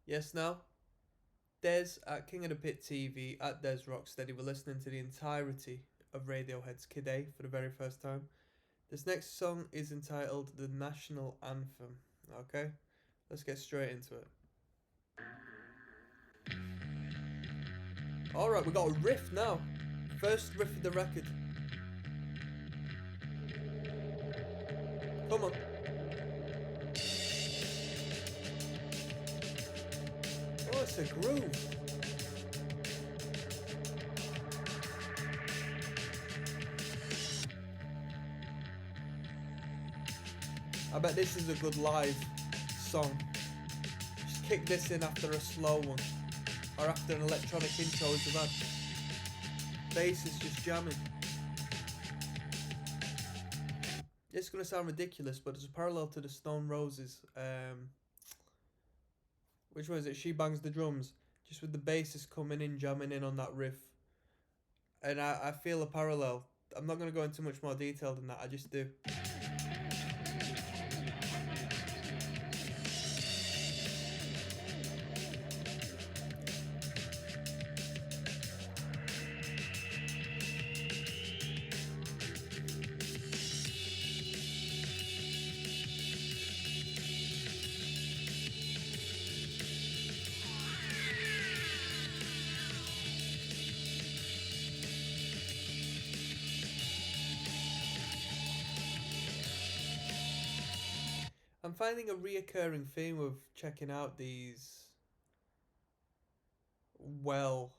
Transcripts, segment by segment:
Yes, now, Des at King of the Pit TV at Des Rocksteady. We're listening to the entirety of Radiohead's Kid A for the very first time. This next song is entitled The National Anthem. Okay, let's get straight into it. Alright, we got a riff now. First riff of the record. Come on. Oh, it's a groove. I bet this is a good live song. Just kick this in after a slow one. Or after an electronic intro is bad. Bass is just jamming. It's gonna sound ridiculous, but it's a parallel to the Stone Roses. Which one is it? She Bangs the Drums. Just with the bassist coming in, jamming in on that riff. And I feel a parallel. I'm not gonna go into much more detail than that, I just do. I'm finding a reoccurring theme of checking out these well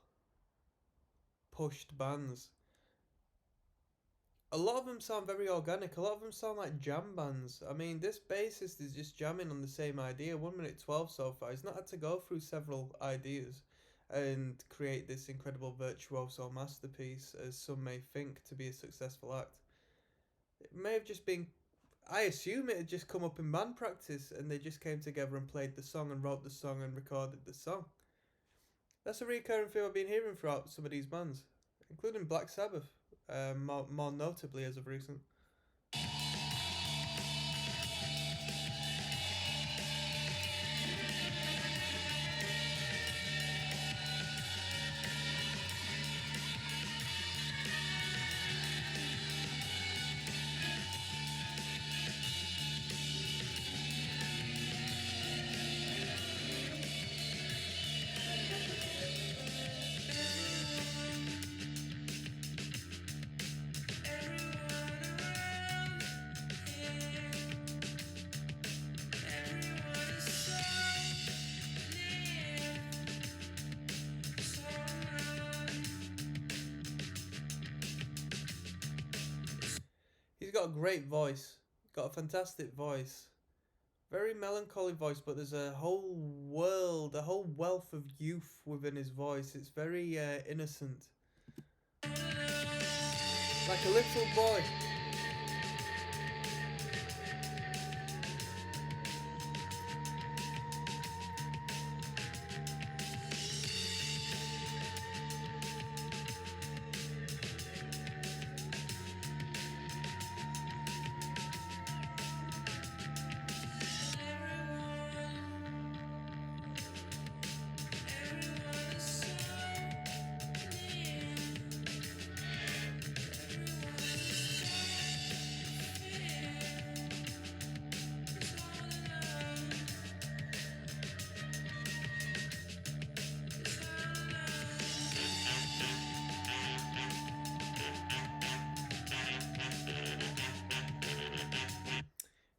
pushed bands. A lot of them sound very organic. A lot of them sound like jam bands. I mean, this bassist is just jamming on the same idea. 1 minute 12 so far. He's not had to go through several ideas and create this incredible virtuoso masterpiece, as some may think, to be a successful act. It may have just been. I assume it had just come up in band practice and they just came together and played the song and wrote the song and recorded the song. That's a recurring theme I've been hearing throughout some of these bands, including Black Sabbath, more notably as of recent. He's got a great voice, got a fantastic voice. Very melancholy voice, but there's a whole world, a whole wealth of youth within his voice. It's very innocent. Like a little boy.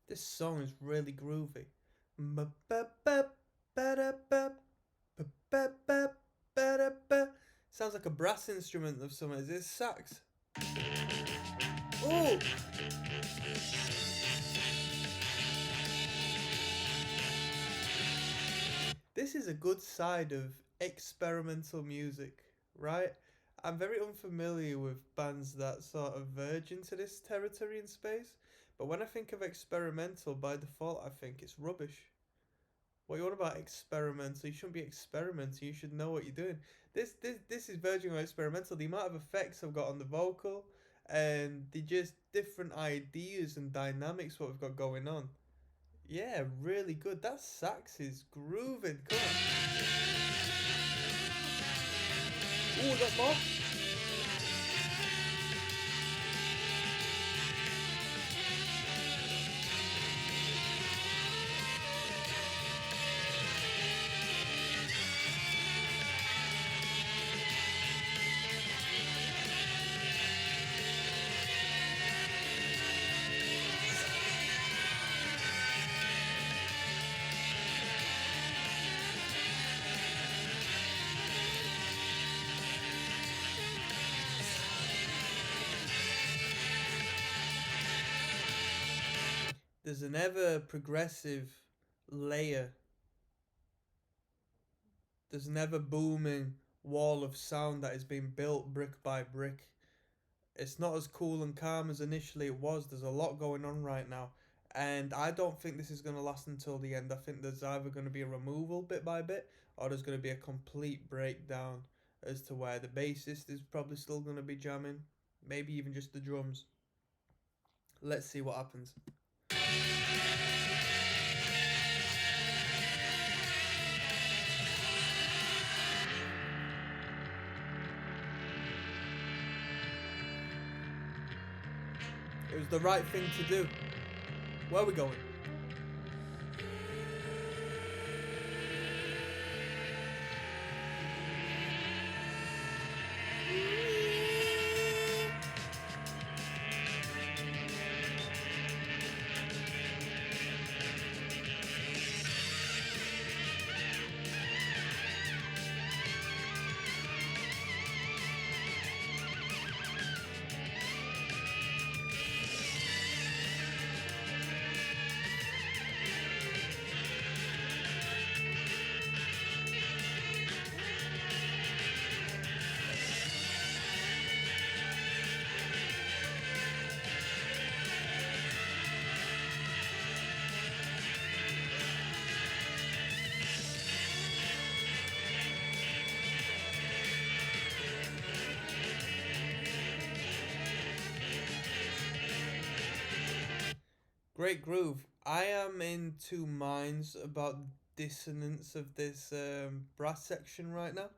This song is really groovy. Sounds like a brass instrument of some. Is this sax? Oh! This is a good side of experimental music, right? I'm very unfamiliar with bands that sort of verge into this territory in space, but when I think of experimental, by default, I think it's rubbish. What you want about experimental? You shouldn't be experimental. You should know what you're doing. This is verging on experimental. The amount of effects I've got on the vocal, and the just different ideas and dynamics what we've got going on. Yeah, really good. That sax is grooving. Come on. Oh, got more. There's an ever progressive layer. There's an ever booming wall of sound that is being built brick by brick. It's not as cool and calm as initially it was. There's a lot going on right now. And I don't think this is going to last until the end. I think there's either going to be a removal bit by bit, or there's going to be a complete breakdown as to where the bassist is probably still going to be jamming. Maybe even just the drums. Let's see what happens. It was the right thing to do. Where are we going? Great groove. I am in two minds about dissonance of this brass section right now.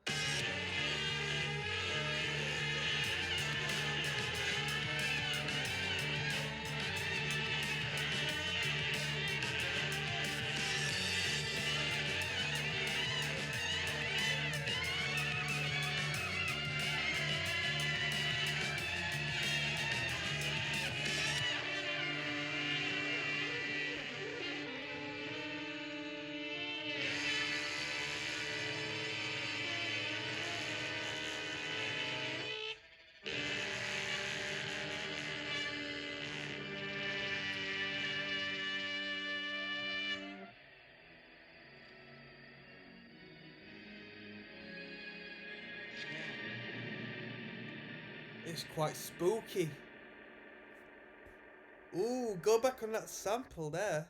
It's quite spooky. Ooh, go back on that sample there.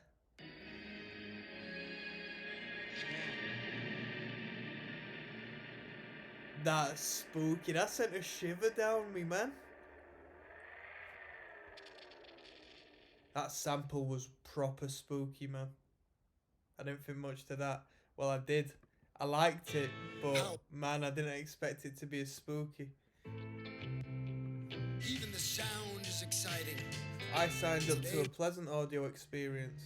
That's spooky. That sent a shiver down me, man. That sample was proper spooky, man. I didn't think much to that. Well, I did. I liked it, but man, I didn't expect it to be as spooky. Even the sound is exciting. I signed up to a pleasant audio experience.